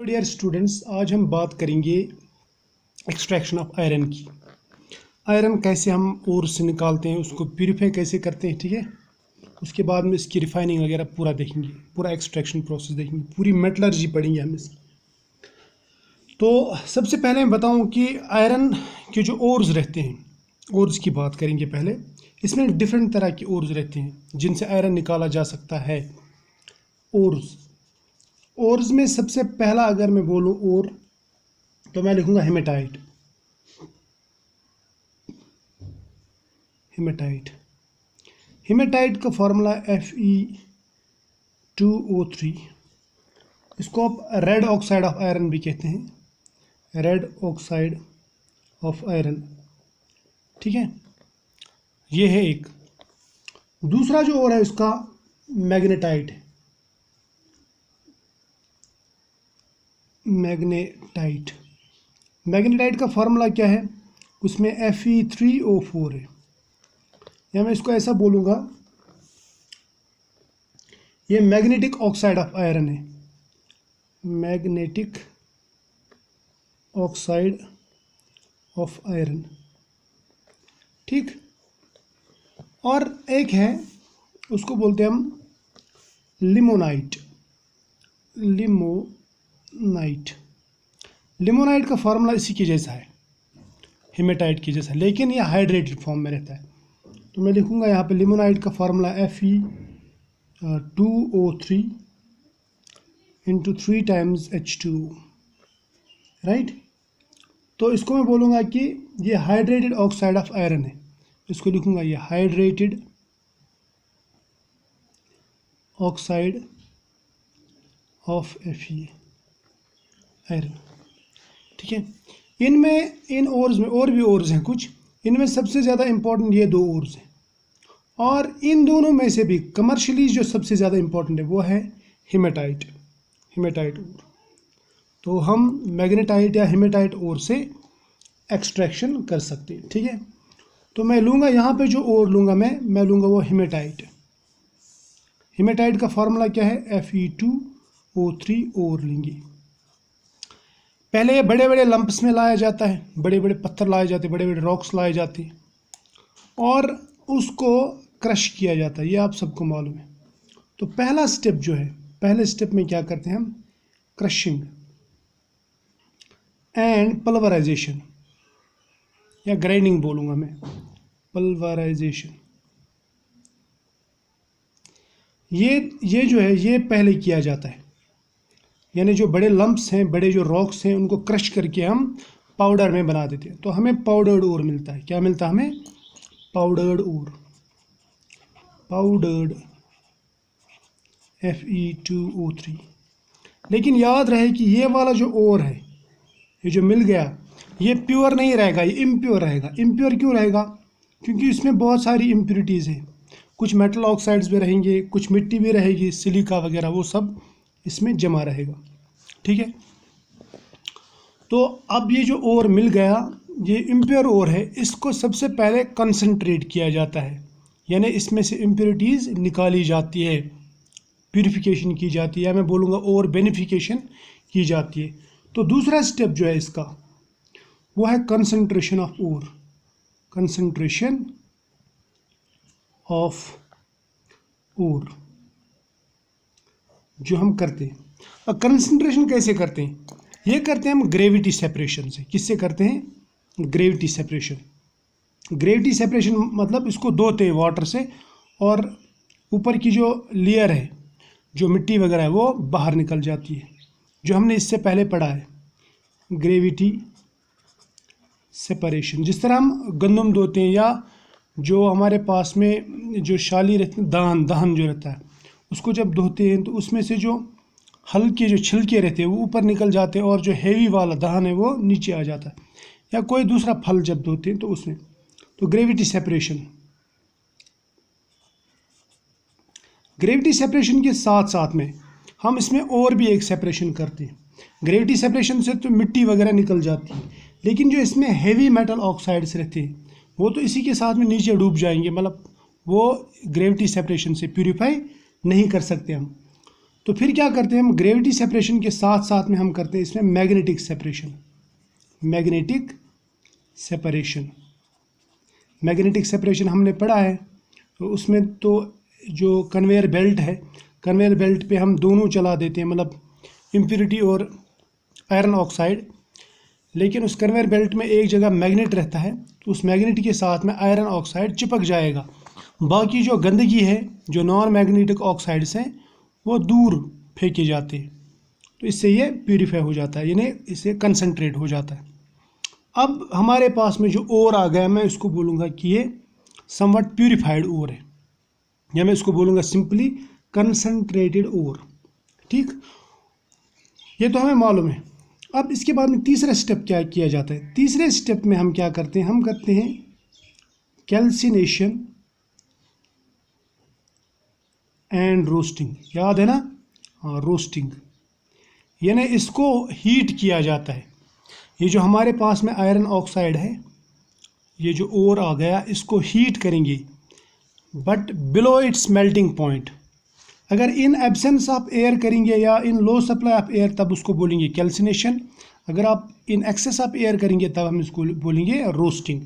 Dear students, आज हम बात करेंगे एक्सट्रैक्शन ऑफ आयरन की। आयरन कैसे हम ओर से निकालते हैं, उसको प्यूरिफाई कैसे करते हैं, ठीक है। उसके बाद में इसकी रिफाइनिंग वगैरह पूरा देखेंगे, पूरा एक्सट्रैक्शन प्रोसेस देखेंगे, पूरी मेटलर्जी पढ़ेंगे हम इसकी। तो सबसे पहले मैं बताऊं कि आयरन के जो ओर्स रहते हैं, ओर्स की बात करेंगे पहले। इसमें डिफरेंट तरह के ओर्स रहते हैं जिनसे आयरन निकाला जा सकता है। ओर्स में सबसे पहला अगर मैं बोलूं ओर, तो मैं लिखूंगा हेमेटाइट। हेमेटाइट का फॉर्मूला Fe2O3। इसको आप रेड ऑक्साइड ऑफ आयरन भी कहते हैं, रेड ऑक्साइड ऑफ आयरन, ठीक है। ये है एक। दूसरा जो और है उसका मैग्नेटाइट है। मैग्नेटाइट का फॉर्मूला क्या है, उसमें Fe3O4 है, या मैं इसको ऐसा बोलूँगा, ये मैग्नेटिक ऑक्साइड ऑफ आयरन है, मैग्नेटिक ऑक्साइड ऑफ आयरन, ठीक। और एक है, उसको बोलते हैं हम लिमोनाइट। लिमोनाइट का फॉर्मूला इसी के जैसा है, हेमेटाइट के जैसा, लेकिन ये हाइड्रेटेड फॉर्म में रहता है। तो मैं लिखूंगा यहाँ पे लिमोनाइट का formula Fe2O3 into 3 times H2O, right. तो इसको मैं बोलूँगा कि ये हाइड्रेटेड ऑक्साइड ऑफ आयरन है। इसको लिखूंगा ये hydrated oxide of Fe iron, ठीक है। इनमें, इन ओर्स में और भी ओर्स हैं कुछ, इनमें सबसे ज़्यादा इम्पोर्टेंट ये दो ओर्स हैं, और इन दोनों में से भी कमर्शियली जो सबसे ज़्यादा इम्पोर्टेंट है वो है हेमेटाइट ओर। तो हम मैग्नेटाइट या हेमेटाइट ओर से एक्सट्रैक्शन कर सकते हैं, ठीक है। तो मैं लूँगा यहाँ पे जो ओर लूँगा मैं लूँगा वो हेमेटाइट का फॉर्मूला क्या है, Fe2O3 ओर लेंगे। पहले ये बड़े बड़े लंप्स में लाया जाता है, बड़े बड़े पत्थर लाए जाते हैं, बड़े बड़े रॉक्स लाए जाते हैं, और उसको क्रश किया जाता है, ये आप सबको मालूम है। तो पहला स्टेप जो है, पहले स्टेप में क्या करते हैं हम, क्रशिंग एंड पल्वराइजेशन, या ग्राइंडिंग बोलूँगा मैं, पल्वराइजेशन। ये जो है ये पहले किया जाता है, यानी जो बड़े लंप्स हैं, बड़े जो रॉक्स हैं, उनको क्रश करके हम पाउडर में बना देते हैं, तो हमें पाउडर्ड ओर मिलता है। क्या मिलता है हमें, पाउडर्ड ओर, पाउडर्ड Fe2O3। लेकिन याद रहे कि ये वाला जो ओर है, ये जो मिल गया, ये प्योर नहीं रहेगा, ये इम्प्योर रहेगा। इम्प्योर क्यों रहेगा, क्योंकि इसमें बहुत सारी इम्प्योरिटीज़ हैं, कुछ मेटल ऑक्साइड्स भी रहेंगे, कुछ मिट्टी भी रहेगी, सिलिका वगैरह, वो सब इसमें जमा रहेगा, ठीक है। तो अब ये जो ओर मिल गया, ये इम्प्योर ओर है, इसको सबसे पहले कंसंट्रेट किया जाता है, यानी इसमें से इम्प्योरिटीज़ निकाली जाती है, प्यूरिफिकेशन की जाती है, या मैं बोलूँगा और बेनिफिकेशन की जाती है। तो दूसरा स्टेप जो है इसका, वो है concentration of ore, concentration of ore जो हम करते हैं। अब कंसंट्रेशन कैसे करते हैं, ये करते हैं हम ग्रेविटी सेपरेशन से। किससे करते हैं, ग्रेविटी सेपरेशन। ग्रेविटी सेपरेशन मतलब इसको धोते हैं वाटर से, और ऊपर की जो लेयर है, जो मिट्टी वगैरह है, वो बाहर निकल जाती है, जो हमने इससे पहले पढ़ा है, ग्रेविटी सेपरेशन। जिस तरह हम गंदम धोते हैं, या जो हमारे पास में जो शाली रहते हैं, दहन जो रहता है, उसको जब धोते हैं तो उसमें से जो हल्के जो छिलके रहते हैं वो ऊपर निकल जाते हैं, और जो हैवी वाला दहन है वो नीचे आ जाता है। या कोई दूसरा फल जब धोते हैं तो उसमें, तो ग्रेविटी सेपरेशन के साथ साथ में हम इसमें और भी एक सेपरेशन करते हैं। ग्रेविटी सेपरेशन से तो मिट्टी वगैरह निकल जाती है, लेकिन जो इसमें हैवी मेटल ऑक्साइड्स रहते हैं वो तो इसी के साथ में नीचे डूब जाएंगे, मतलब वो ग्रेविटी सेपरेशन से प्यूरिफाई नहीं कर सकते हम। तो फिर क्या करते हैं हम, ग्रेविटी सेपरेशन के साथ साथ में हम करते हैं इसमें magnetic separation. Magnetic separation, magnetic separation हमने पढ़ा है, तो उसमें तो जो कन्वेयर बेल्ट है, कन्वेयर बेल्ट पे हम दोनों चला देते हैं, मतलब इम्प्योरिटी और आयरन ऑक्साइड, लेकिन उस कन्वेयर बेल्ट में एक जगह मैग्नेट रहता है, तो उस मैग्नेट के साथ में आयरन ऑक्साइड चिपक जाएगा। बाकी जो गंदगी है, जो नॉन मैग्नेटिक ऑक्साइड्स हैं, वो दूर फेंके जाते हैं, तो इससे ये प्यूरीफाई हो जाता है, यानी इससे कंसनट्रेट हो जाता है। अब हमारे पास में जो ओर आ गया, मैं इसको बोलूँगा कि ये समवट प्यूरीफाइड ओर है, या मैं इसको बोलूँगा सिंपली कंसनट्रेटेड ओर। ठीक, ये तो हमें मालूम है। अब इसके बाद में तीसरा स्टेप क्या किया जाता है, तीसरे स्टेप में हम क्या करते हैं, हम करते हैं कैल्सिनेशन एंड रोस्टिंग। याद है ना, हाँ, रोस्टिंग, यानी इसको हीट किया जाता है। ये जो हमारे पास में आयरन ऑक्साइड है, ये जो ओर आ गया, इसको हीट करेंगे, but below it's melting point. अगर इन एब्सेंस ऑफ एयर करेंगे या इन लो सप्लाई ऑफ एयर, तब उसको बोलेंगे कैल्सिनेशन। अगर आप इन एक्सेस ऑफ एयर करेंगे, तब हम इसको बोलेंगे रोस्टिंग।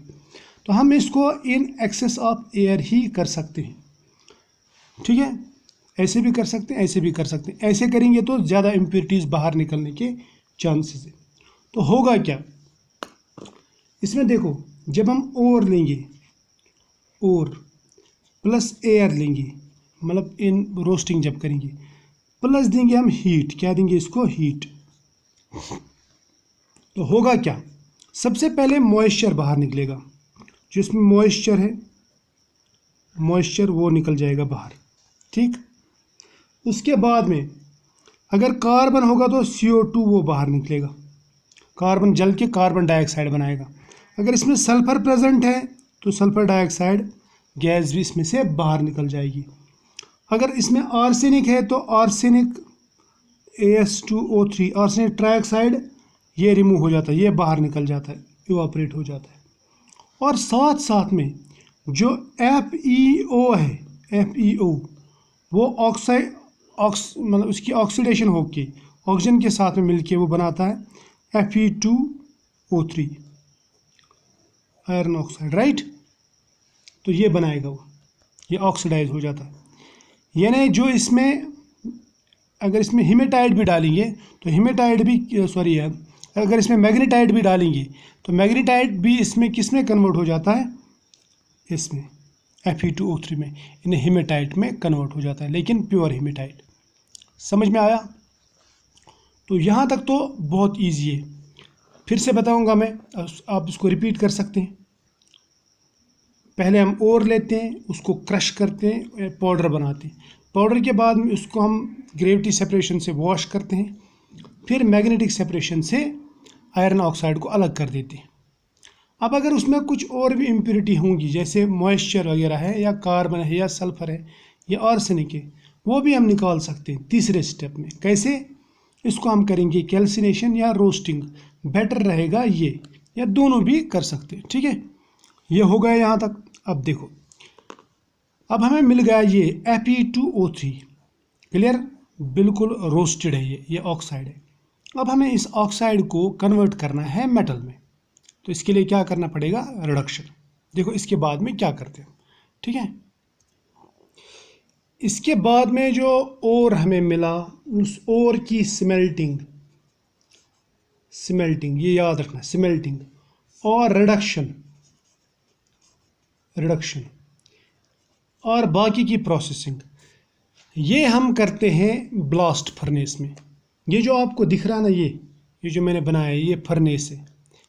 तो हम इसको इन एक्सेस ऑफ एयर ही कर सकते हैं। ठीक है, ऐसे भी कर सकते हैं, ऐसे भी कर सकते हैं। ऐसे करेंगे तो ज़्यादा इम्प्योरिटीज़ बाहर निकलने के चांसेस है। तो होगा क्या इसमें, देखो, जब हम ओर लेंगे, ओर प्लस एयर लेंगे, मतलब इन रोस्टिंग जब करेंगे, प्लस देंगे हम हीट, क्या देंगे इसको, हीट, तो होगा क्या, सबसे पहले मॉइस्चर बाहर निकलेगा, जिसमें मॉइस्चर है, मॉइस्चर वो निकल जाएगा बाहर। ठीक, उसके बाद में अगर कार्बन होगा तो CO2 वो बाहर निकलेगा, कार्बन जल के कार्बन डाइऑक्साइड बनाएगा। अगर इसमें सल्फर प्रेजेंट है तो सल्फर डाइऑक्साइड गैस भी इसमें से बाहर निकल जाएगी। अगर इसमें आर्सेनिक है तो आर्सेनिक AS2O3, आर्सेनिक ट्राइऑक्साइड, ये रिमूव हो जाता है, ये बाहर निकल जाता है, इवापोरेट हो जाता है। और साथ साथ में जो FeO है, FeO, वो ऑक्साइड मतलब उसकी ऑक्सीडेशन होके ऑक्सीजन के साथ में मिलके वो बनाता है Fe2O3, आयरन ऑक्साइड, राइट। तो ये बनाएगा वो, ये ऑक्सीडाइज हो जाता है। यानी जो इसमें, अगर इसमें हीमेटाइड भी डालेंगे तो हीमेटाइड भी, सॉरी, अगर इसमें मैग्नेटाइड भी डालेंगे तो मैग्नेटाइड भी इसमें किस में कन्वर्ट हो जाता है, इसमें Fe2O3 में, इन्हें हीमेटाइट में कन्वर्ट हो जाता है, लेकिन प्योर हीमेटाइट। समझ में आया? तो यहाँ तक तो बहुत इजी है, फिर से बताऊँगा मैं, आप इसको रिपीट कर सकते हैं। पहले हम ओर लेते हैं, उसको क्रश करते हैं, पाउडर बनाते हैं। पाउडर के बाद में उसको हम ग्रेविटी सेपरेशन से वॉश करते हैं, फिर मैग्नेटिक सेपरेशन से आयरन ऑक्साइड को अलग कर देते हैं। अब अगर उसमें कुछ और भी इम्प्योरिटी होंगी, जैसे मॉइस्चर वगैरह है, या कार्बन है, या सल्फर है, या आर्सेनिक है, वो भी हम निकाल सकते हैं तीसरे स्टेप में। कैसे? इसको हम करेंगे कैल्सिनेशन या रोस्टिंग, बेटर रहेगा ये, या दोनों भी कर सकते हैं। ठीक है, ये हो गया यहाँ तक। अब देखो, अब हमें मिल गया ये Fe2O3, क्लियर, बिल्कुल रोस्टेड है, ये ऑक्साइड है। अब हमें इस ऑक्साइड को कन्वर्ट करना है मेटल में, तो इसके लिए क्या करना पड़ेगा, रिडक्शन। देखो इसके बाद में क्या करते हैं, ठीक है। इसके बाद में जो ओर हमें मिला, उस ओर की स्मेल्टिंग, ये याद रखना, स्मेल्टिंग और रिडक्शन और बाकी की प्रोसेसिंग, ये हम करते हैं ब्लास्ट फर्नेस में। ये जो आपको दिख रहा ना, ये जो मैंने बनाया है, ये फर्नेस है,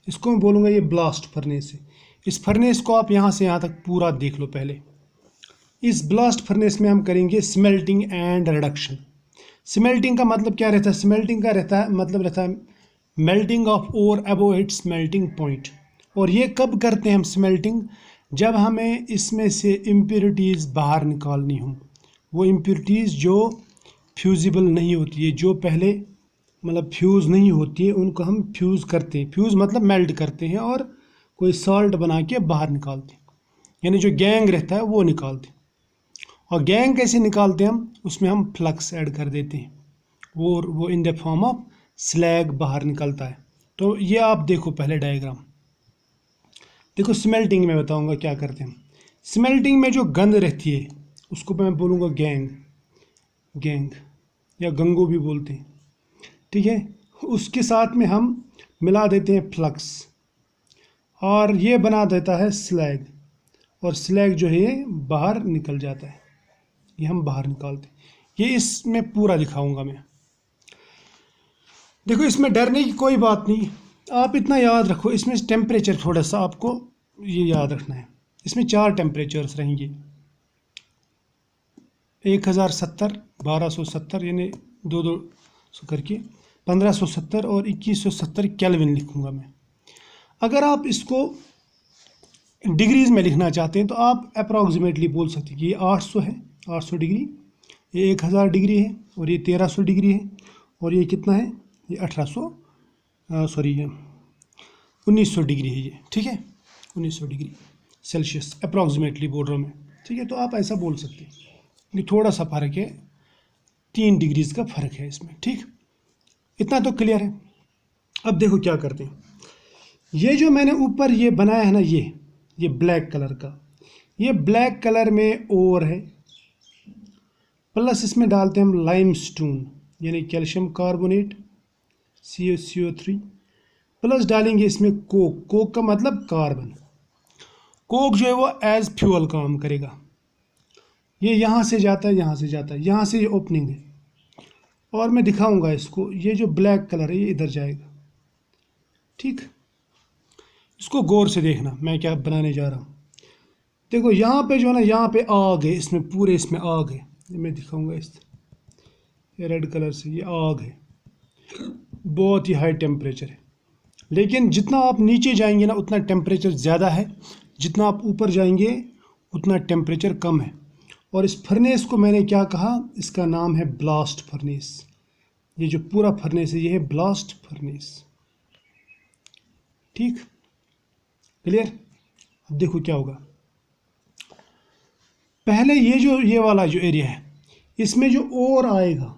इसको मैं बोलूँगा ये ब्लास्ट फर्नेस है। इस फर्नेस को आप यहाँ से यहाँ तक पूरा देख लो पहले। इस ब्लास्ट फर्नेस में हम करेंगे स्मेल्टिंग एंड रिडक्शन। स्मेल्टिंग का मतलब क्या रहता है? स्मेल्टिंग का मतलब रहता है melting of ore above its melting point. और ये कब करते हैं हम स्मेल्टिंग? जब हमें इसमें से इम्प्योरिटीज़ बाहर निकालनी हो, वो इम्प्योरिटीज़ जो फ्यूजिबल नहीं होती है, जो पहले मतलब फ्यूज़ नहीं होती है, उनको हम फ्यूज़ करते हैं। फ्यूज़ मतलब मेल्ट करते हैं और कोई सॉल्ट बना के बाहर निकालते हैं, यानी जो गैंग रहता है वो निकालते हैं। और गैंग कैसे निकालते हैं हम? उसमें हम फ्लक्स ऐड कर देते हैं, वो in the form of slag बाहर निकलता है। तो ये आप देखो पहले डायग्राम। देखो स्मेल्टिंग में बताऊंगा क्या करते हैं। स्मेल्टिंग में जो गंध रहती है उसको मैं बोलूँगा गैंग या गंगो भी बोलते हैं, ठीक है। उसके साथ में हम मिला देते हैं फ्लक्स और ये बना देता है स्लैग, और स्लैग जो है ये बाहर निकल जाता है, ये हम बाहर निकालते हैं। ये इसमें पूरा दिखाऊंगा मैं। देखो इसमें डरने की कोई बात नहीं, आप इतना याद रखो, इसमें टेम्परेचर थोड़ा सा आपको ये याद रखना है। इसमें 4 टेम्परेचर्स रहेंगे, 1070, 1270 यानी 200 करके 1570 और 2170 केल्विन लिखूंगा मैं। अगर आप इसको डिग्रीज में लिखना चाहते हैं तो आप अप्रॉक्सीमेटली बोल सकते हैं कि ये 800 है, 800 डिग्री, ये 1000 डिग्री है, और ये 1300 डिग्री है, और ये कितना है, ये 1900 डिग्री है ये, ठीक है, 1900 डिग्री सेल्सियस अप्रॉक्सीमेटली बोल रहा हूँ मैं, ठीक है। तो आप ऐसा बोल सकते हैं कि थोड़ा सा फ़र्क है, 3 डिग्रीज का फ़र्क है इसमें, ठीक। इतना तो क्लियर है। अब देखो क्या करते हैं। ये जो मैंने ऊपर ये बनाया है ना, ये ब्लैक कलर का, ये ब्लैक कलर में ओर है, प्लस इसमें डालते हैं हम लाइमस्टोन यानी कैल्शियम कार्बोनेट CO3, प्लस डालेंगे इसमें कोक का मतलब कार्बन। कोक जो है वो एज फ्यूल काम करेगा। ये यहाँ से जाता है, यहाँ से जाता है, यहाँ से ये ओपनिंग है, और मैं दिखाऊंगा इसको। ये जो ब्लैक कलर है ये इधर जाएगा, ठीक। इसको गौर से देखना मैं क्या बनाने जा रहा हूँ। देखो यहाँ पे जो है ना, यहाँ पे आग है, इसमें पूरे इसमें आग है, ये मैं दिखाऊंगा इस रेड कलर से, ये आग है, बहुत ही हाई टेम्परेचर है। लेकिन जितना आप नीचे जाएंगे ना उतना टेम्परेचर ज़्यादा है, जितना आप ऊपर जाएंगे उतना टेम्परेचर कम है। और इस फर्नेस को मैंने क्या कहा, इसका नाम है ब्लास्ट फर्नेस। ये जो पूरा फर्नेस है ये है ब्लास्ट फर्नेस, ठीक, क्लियर। अब देखो क्या होगा। पहले ये वाला जो एरिया है इसमें जो ओर आएगा,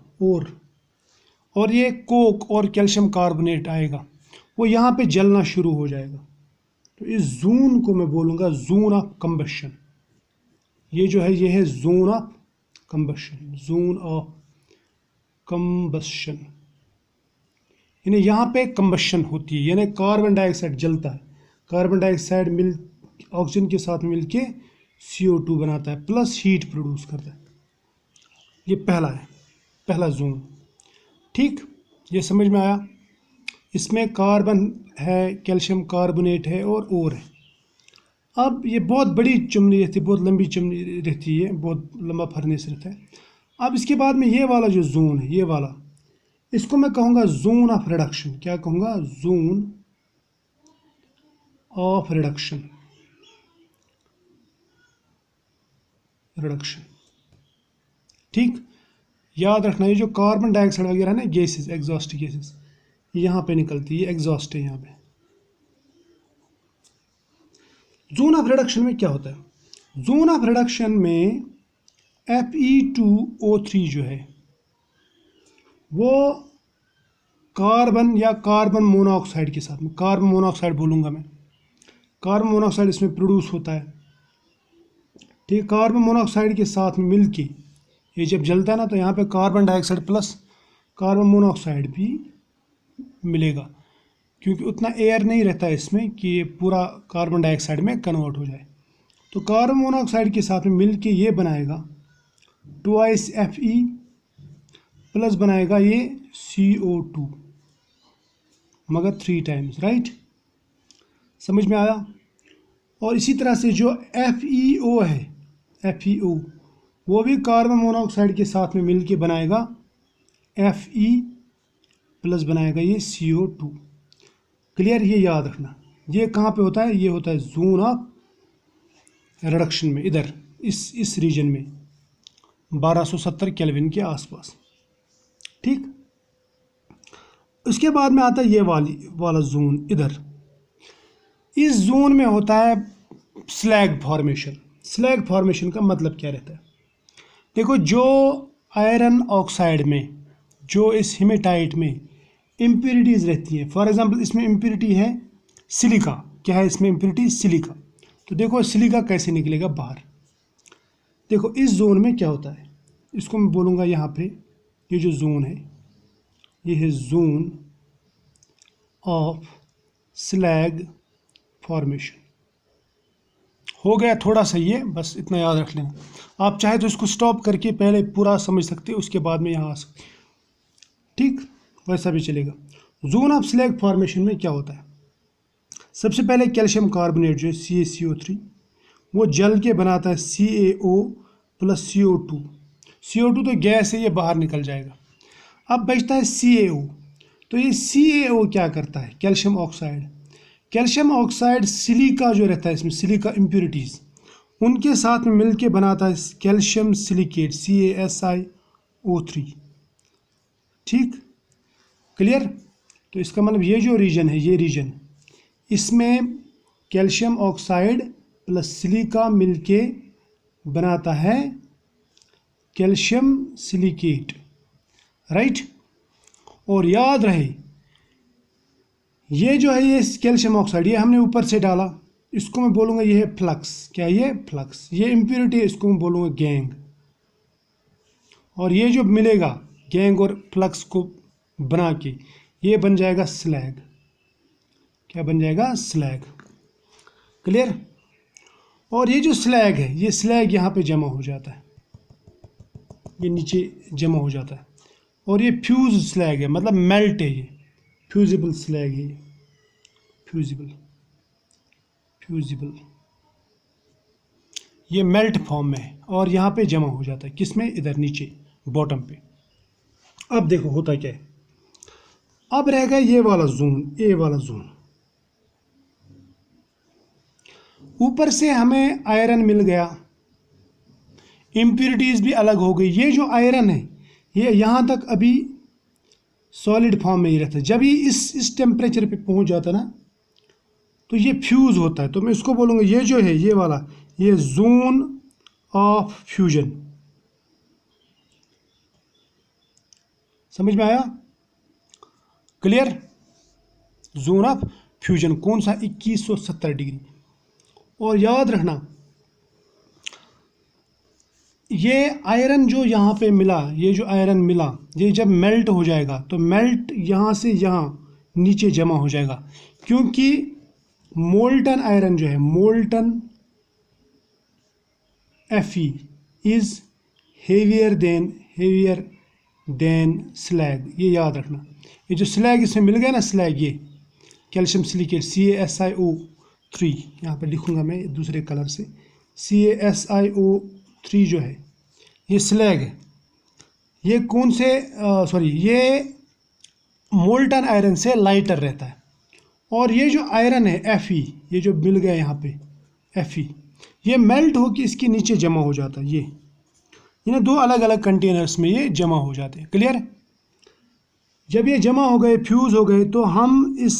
और ये कोक और कैल्शियम कार्बोनेट आएगा, वो यहाँ पे जलना शुरू हो जाएगा। तो इस जोन को मैं बोलूँगा जोन ऑफ कंबशन। ये जो है ये है zone of combustion, zone of combustion, यानी यहाँ पे कंबशन होती है, यानी कार्बन डाइऑक्साइड जलता है। कार्बन डाइऑक्साइड ऑक्सीजन के साथ मिलके CO2 बनाता है, प्लस हीट प्रोड्यूस करता है। ये पहला है, पहला जोन, ठीक। ये समझ में आया। इसमें कार्बन है, कैल्शियम कार्बोनेट है और ओर है। अब ये बहुत बड़ी चिमनी रहती है, बहुत लंबी चिमनी रहती है, बहुत लंबा फर्नेस रहता है। अब इसके बाद में ये वाला जो जोन है, ये वाला, इसको मैं कहूँगा जोन ऑफ रिडक्शन। क्या कहूँगा, जोन ऑफ रिडक्शन, ठीक। याद रखना ये जो कार्बन डाइऑक्साइड वगैरह है ना, गैसेस, एग्जॉस्ट गैसेस यहाँ पे निकलती है, एग्जॉस्ट है यहाँ पे। जोन ऑफ रिडक्शन में क्या होता है, जोन ऑफ रिडक्शन में Fe2O3 जो है वो कार्बन या कार्बन मोनोऑक्साइड के साथ में, कार्बन मोनोऑक्साइड बोलूँगा मैं, कार्बन मोनोऑक्साइड इसमें प्रोड्यूस होता है, ठीक। कार्बन मोनोऑक्साइड के साथ में मिलके ये जब जलता है ना, तो यहाँ पे carbon dioxide plus carbon monoxide भी मिलेगा, क्योंकि उतना एयर नहीं रहता है इसमें कि ये पूरा कार्बन डाइऑक्साइड में कन्वर्ट हो जाए। तो कार्बन मोनोऑक्साइड के साथ में मिलके ये बनाएगा 2 Fe प्लस बनाएगा ये CO2, मगर 3 टाइम्स, राइट, समझ में आया। और इसी तरह से जो FeO है, FeO वो भी कार्बन मोनोऑक्साइड के साथ में मिलके बनाएगा Fe प्लस बनाएगा ये CO2, क्लियर। ये याद रखना, ये कहाँ पे होता है, ये होता है जोन ऑफ रिडक्शन में, इधर इस रीजन में 1270 केल्विन के आसपास, ठीक। उसके बाद में आता है ये वाला जोन इधर। इस जोन में होता है स्लैग फॉर्मेशन। स्लैग फॉर्मेशन का मतलब क्या रहता है, देखो जो आयरन ऑक्साइड में जो इस हेमेटाइट में इम्प्योरिटीज़ रहती हैं। फॉर एग्जांपल इसमें इम्प्योरिटी है सिलिका। क्या है इसमें इम्प्योरिटी? सिलिका। तो देखो सिलिका कैसे निकलेगा बाहर। देखो इस जोन में क्या होता है, इसको मैं बोलूँगा यहाँ पे, ये जो जोन है ये है जोन ऑफ स्लैग फॉर्मेशन। हो गया थोड़ा सा, ये बस इतना याद रख लेना। आप चाहे तो इसको स्टॉप करके पहले पूरा समझ सकते हो, उसके बाद में यहाँ आ सकते, ठीक, वैसा भी चलेगा। जोन ऑफ स्लैग फॉर्मेशन में क्या होता है, सबसे पहले कैल्शियम कार्बोनेट जो है CaCO3 वो जल के बनाता है CaO + CO2। CO2 तो गैस है, ये बाहर निकल जाएगा। अब बचता है CaO। तो ये CaO क्या करता है, calcium oxide. Calcium oxide silica जो रहता है इसमें, सिलिका इम्प्योरिटीज़ उनके साथ में मिलके बनाता है कैल्शियम सिलिकेट CaSiO3। ठीक, क्लियर। तो इसका मतलब ये जो रीजन है, ये रीजन, इसमें कैल्शियम ऑक्साइड प्लस सिलिका मिलके बनाता है कैल्शियम सिलिकेट, राइट। और याद रहे ये जो है ये कैल्शियम ऑक्साइड, ये हमने ऊपर से डाला, इसको मैं बोलूँगा ये है फ्लक्स। क्या ये फ्लक्स, ये इम्प्योरिटी है, इसको मैं बोलूँगा गैंग। और ये जो मिलेगा गैंग और फ्लक्स को बना के ये बन जाएगा स्लैग। क्या बन जाएगा? स्लैग। क्लियर। और ये जो स्लैग है, ये स्लैग यहाँ पे जमा हो जाता है, ये नीचे जमा हो जाता है। और ये फ्यूज स्लैग है, मतलब मेल्ट है, ये फ्यूजिबल स्लैग है, फ्यूजिबल ये मेल्ट फॉर्म में है और यहाँ पे जमा हो जाता है, किसमें? इधर नीचे बॉटम पे। अब देखो होता क्या है, अब रह गया ये वाला जोन, ए वाला जोन। ऊपर से हमें आयरन मिल गया, इम्प्योरिटीज़ भी अलग हो गई। ये जो आयरन है ये यहाँ तक अभी सॉलिड फॉर्म में ही रहता है। जब ये इस टेम्परेचर पे पहुँच जाता है ना, तो ये फ्यूज़ होता है। तो मैं इसको बोलूँगा ये जो है ये वाला, ये जोन ऑफ फ्यूजन। समझ में आया? क्लियर। जोन ऑफ फ्यूजन कौन सा? 2170 डिग्री। और याद रखना ये आयरन जो यहाँ पे मिला, ये जो आयरन मिला, ये जब मेल्ट हो जाएगा तो मेल्ट यहाँ से यहाँ नीचे जमा हो जाएगा, क्योंकि मोल्टन आयरन जो है, molten Fe is heavier than slag. ये याद रखना, ये जो स्लैग इसमें मिल गया ना, स्लैग ये कैल्शियम सिलिकेट CaSiO3, यहाँ पे लिखूंगा मैं दूसरे कलर से, CaSiO3 जो है ये स्लैग है। ये कौन से ये मोल्टन आयरन से लाइटर रहता है। और ये जो आयरन है Fe, ये जो मिल गया यहाँ पे Fe, ये मेल्ट होकर इसके नीचे जमा हो जाता है। ये दो अलग अलग कंटेनर्स में ये जमा हो जाते हैं। क्लियर। जब ये जमा हो गए, फ्यूज़ हो गए, तो हम इस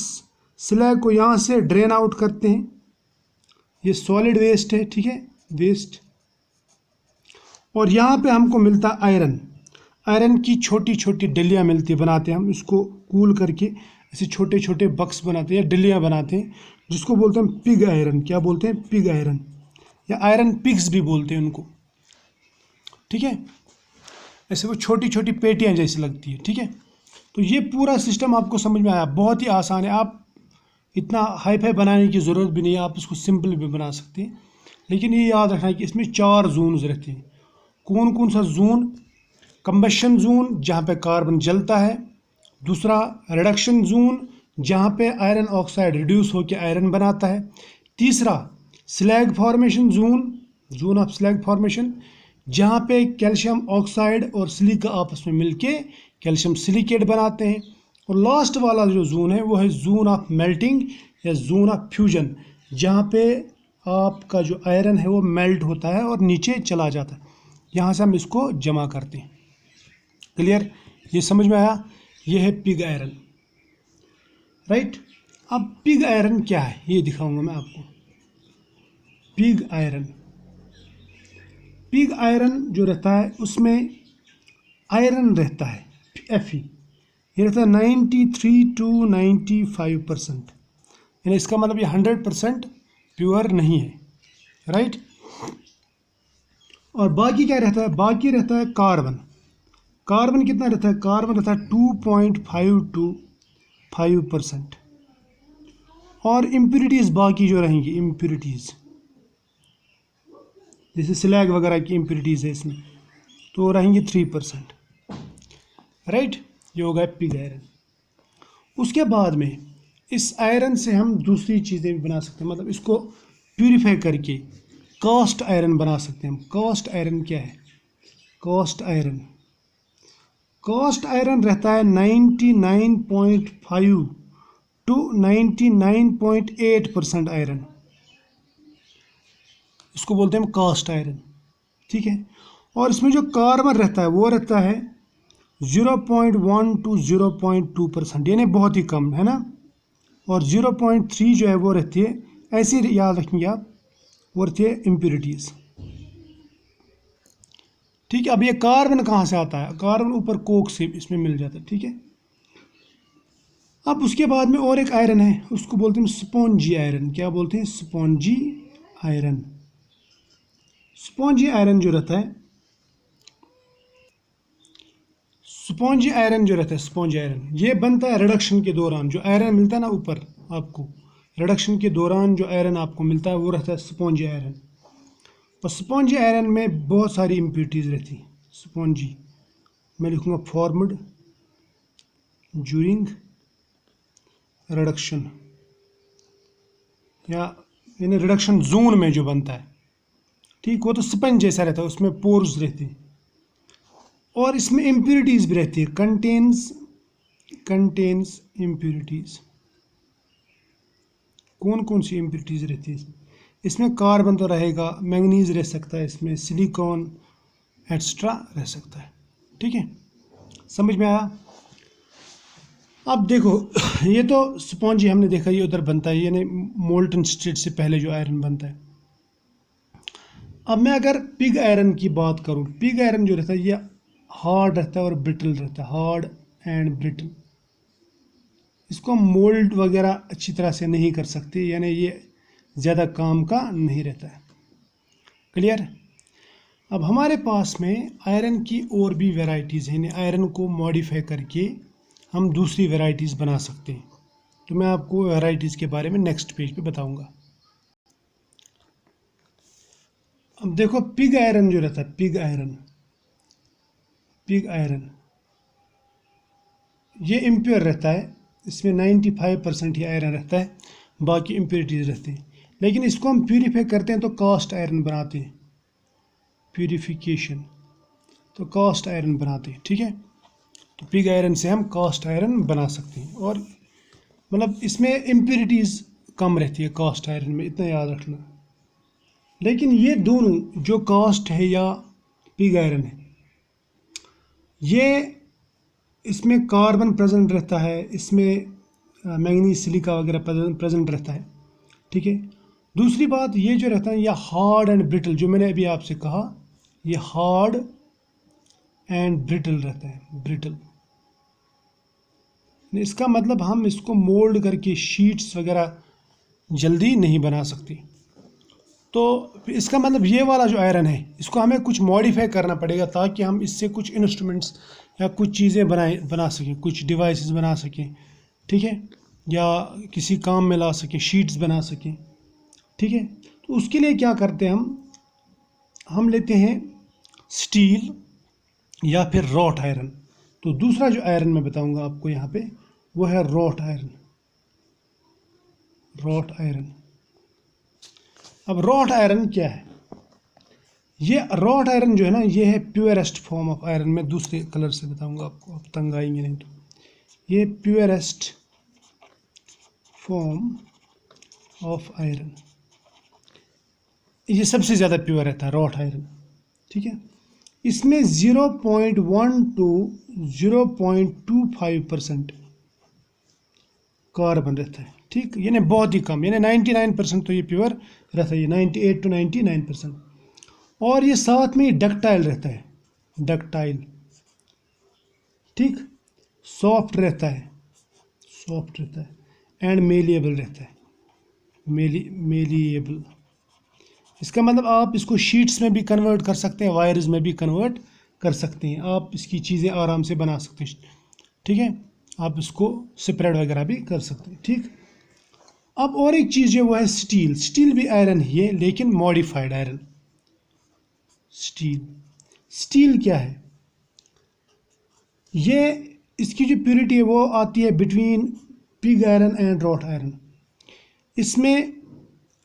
स्लैग को यहाँ से ड्रेन आउट करते हैं। ये सॉलिड वेस्ट है, ठीक है, वेस्ट। और यहाँ पे हमको मिलता है आयरन। आयरन की छोटी छोटी डलियाँ मिलती है, बनाते हैं हम इसको कूल करके, ऐसे छोटे छोटे बक्स बनाते हैं या डलियाँ बनाते हैं, जिसको बोलते हैं पिग आयरन। क्या बोलते हैं? पिग आयरन, या आयरन पिग्स भी बोलते हैं उनको, ठीक है। ऐसे वो छोटी छोटी पेटियाँ जैसी लगती है, ठीक है। तो ये पूरा सिस्टम आपको समझ में आया, बहुत ही आसान है। आप इतना हाई फाई बनाने की ज़रूरत भी नहीं है, आप इसको सिंपल भी बना सकते हैं। लेकिन ये याद रखना है कि इसमें 4 जोन्स रहते हैं। कौन कौन सा जोन? कंबशन जोन, जहाँ पे कार्बन जलता है। दूसरा रिडक्शन जोन, जहाँ पे आयरन ऑक्साइड रिड्यूस होकर आयरन बनाता है। तीसरा slag formation zone, zone of slag formation, जहाँ पे कैल्शियम ऑक्साइड और सिलिका आपस में मिलके कैल्शियम सिलिकेट बनाते हैं। और लास्ट वाला जो जोन है वो है जोन ऑफ मेल्टिंग या जोन ऑफ फ्यूजन, जहाँ पे आपका जो आयरन है वो मेल्ट होता है और नीचे चला जाता है। यहाँ से हम इसको जमा करते हैं। क्लियर। ये समझ में आया? ये है पिग आयरन, राइट। अब पिग आयरन क्या है ये दिखाऊंगा मैं आपको। पिग आयरन जो रहता है उसमें आयरन रहता है, Fe, ये रहता है 93 to 95%, यानी इसका मतलब ये 100% प्योर नहीं है, राइट। और बाकी क्या रहता है, बाकी रहता है कार्बन। कार्बन कितना रहता है, कार्बन रहता है 2.5 to 5%। और इम्प्यूरिटीज़ बाकी जो रहेंगी, इम्प्यूरिटीज़ जैसे स्लैग वगैरह की इम्प्यूरिटीज़ है इसमें, तो रहेंगी 3%, राइट। ये होगा पिग आयरन। उसके बाद में इस आयरन से हम दूसरी चीज़ें भी बना सकते हैं, मतलब इसको प्यूरिफाई करके कास्ट आयरन बना सकते हैं हम। कास्ट आयरन क्या है, कास्ट आयरन, कास्ट आयरन रहता है 99.5 to 99.8% आयरन, इसको बोलते हैं हम कास्ट आयरन, ठीक है। और इसमें जो कार्बन रहता है वो रहता है 0.1 to 0.2%, यानी बहुत ही कम है ना। और 0.3 जो है वो रहती है, ऐसे याद रखेंगे आप, वो रहती है इम्प्यूरिटीज़, ठीक है। अब ये कार्बन कहाँ से आता है, कार्बन ऊपर कोक से इसमें मिल जाता है, ठीक है। अब उसके बाद में और एक आयरन है, उसको बोलते हैं स्पॉन्जी आयरन। क्या बोलते हैं, स्पॉन्जी आयरन। स्पॉन्जी आयरन जो रहता है, स्पॉन्जी आयरन जो रहता है, स्पॉन्जी आयरन ये बनता है रिडक्शन के दौरान। जो आयरन मिलता है ना ऊपर आपको, रिडक्शन के दौरान जो आयरन आपको मिलता है वो रहता है स्पॉन्जी आयरन। और स्पॉन्जी आयरन में बहुत सारी इम्प्यूरिटीज़ रहती हैं। स्पॉन्जी मैं लिखूँगा फॉर्मड ड्यूरिंग रिडक्शन, या यानी रिडक्शन जोन में जो बनता है, ठीक। वो तो स्पंज जैसा रहता है, उसमें पोर्स रहते हैं। और इसमें इम्प्यूरिटीज़ भी रहती है, कंटेन्स इम्प्यूरिटीज़। कौन कौन सी इम्प्यूरिटीज़ रहती है इसमें, कार्बन तो रहेगा, मैंगनीज रह सकता है इसमें, सिलिकॉन एक्स्ट्रा रह सकता है, ठीक है। समझ में आया। अब देखो ये तो स्पॉन्जी हमने देखा, ये उधर बनता है, यानी मोल्टन स्टेट से पहले जो आयरन बनता है। अब मैं अगर पिग आयरन की बात करूं, पिग आयरन जो रहता है ये हार्ड रहता है और ब्रिटल रहता है, हार्ड एंड ब्रिटल। इसको हम मोल्ड वगैरह अच्छी तरह से नहीं कर सकते, यानी ये ज़्यादा काम का नहीं रहता है, क्लियर। अब हमारे पास में आयरन की और भी वेराइटीज़ हैं, आयरन को मॉडिफाई करके हम दूसरी वेराइटीज़ बना सकते हैं। तो मैं आपको वेराइटीज़ के बारे में नेक्स्ट पेज पे बताऊंगा। अब देखो पिग आयरन जो रहता है, पिग आयरन ये इम्प्योर रहता है, इसमें 95% ही आयरन रहता है, बाकी इम्प्योरिटीज़ रहते हैं। लेकिन इसको हम प्यूरीफाई करते हैं तो कास्ट आयरन बनाते हैं, प्यूरिफिकेशन, तो कास्ट आयरन बनाते हैं, ठीक है। तो पिग आयरन से हम कास्ट आयरन बना सकते हैं, और मतलब इसमें इम्प्यूरिटीज़ कम रहती है कास्ट आयरन में, इतना याद रखना। लेकिन ये दोनों जो कास्ट है या पिग आयरन है, ये इसमें कार्बन प्रेजेंट रहता है, इसमें मैंगनीज सिलिका वगैरह प्रेजेंट रहता है, ठीक है। दूसरी बात ये जो रहता है, यह हार्ड एंड ब्रिटल, जो मैंने अभी आपसे कहा, ये हार्ड एंड ब्रिटल रहता है, ब्रिटल। इसका मतलब हम इसको मोल्ड करके शीट्स वगैरह जल्दी नहीं बना सकते। तो इसका मतलब ये वाला जो आयरन है, इसको हमें कुछ मॉडिफाई करना पड़ेगा ताकि हम इससे कुछ इंस्ट्रूमेंट्स या कुछ चीज़ें बना सकें, कुछ डिवाइसेस बना सकें, ठीक है, या किसी काम में ला सकें, शीट्स बना सकें, ठीक है। तो उसके लिए क्या करते हैं हम लेते हैं स्टील या फिर रॉट आयरन। तो दूसरा जो आयरन मैं बताऊंगा आपको यहाँ पे, वो है रॉट आयरन, रॉट आयरन। अब रॉट आयरन क्या है, ये रॉट आयरन जो है ना, ये है प्योरेस्ट फॉर्म ऑफ आयरन। मैं दूसरे कलर से बताऊंगा आपको, आप तंग आएंगे नहीं। तो ये प्योरेस्ट फॉर्म ऑफ आयरन, ये सबसे ज़्यादा प्योर रहता है रॉट आयरन, ठीक है। इसमें 0.1 to 0.25% कार्बन रहता है, ठीक, यानी बहुत ही कम, यानी 99% तो ये प्योर रहता है, 98 to 99%। और ये साथ में डक्टाइल रहता है, डक्टाइल, ठीक। सॉफ्ट रहता है, सॉफ्ट रहता है, एंड मेलिएबल रहता है, मेलिएबल। इसका मतलब आप इसको शीट्स में भी कन्वर्ट कर सकते हैं, वायर्स में भी कन्वर्ट कर सकते हैं, आप इसकी चीज़ें आराम से बना सकते हैं, ठीक है। आप इसको स्प्रेड वगैरह भी कर सकते हैं, ठीक। अब और एक चीज़ जो वो है स्टील। स्टील भी आयरन ही है लेकिन मॉडिफाइड आयरन। स्टील क्या है? ये इसकी जो प्योरिटी है वो आती है between pig iron and wrought iron. इसमें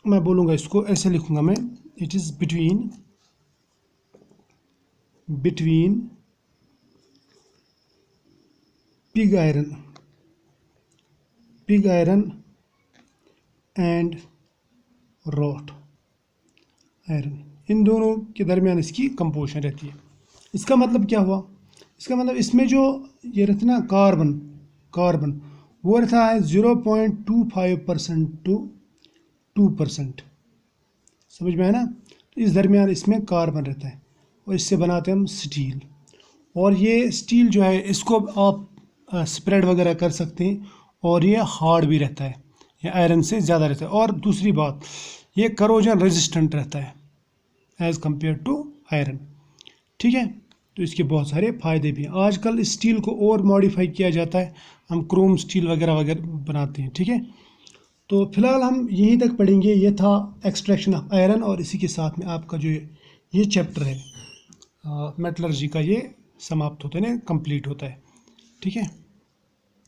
मैं बोलूँगा, इसको ऐसे लिखूँगा मैं, it is between pig iron and wrought iron, इन दोनों के दरमियान इसकी कंपोजिशन रहती है। इसका मतलब क्या हुआ? इसका मतलब इसमें जो ये रहता है ना कार्बन वो रहता है 0.25% टू 2%, समझ में है ना। तो इस दरमियान इसमें कार्बन रहता है और इससे बनाते हैं हम स्टील। और ये स्टील जो है इसको आप स्प्रेड वगैरह कर सकते हैं और ये हार्ड भी रहता है, ये आयरन से ज़्यादा रहता है। और दूसरी बात, ये करोजन रेजिस्टेंट रहता है एज़ कम्पेयर टू आयरन, ठीक है। तो इसके बहुत सारे फ़ायदे भी हैं। आजकल इस स्टील को और मॉडिफाई किया जाता है, हम क्रोम स्टील वगैरह वगैरह बनाते हैं, ठीक है। तो फिलहाल हम यहीं तक पढ़ेंगे। ये था एक्सट्रैक्शन ऑफ आयरन और इसी के साथ में आपका जो ये चैप्टर है मेटलर्जी का, ये समाप्त होता है, कंप्लीट होता है, ठीक है।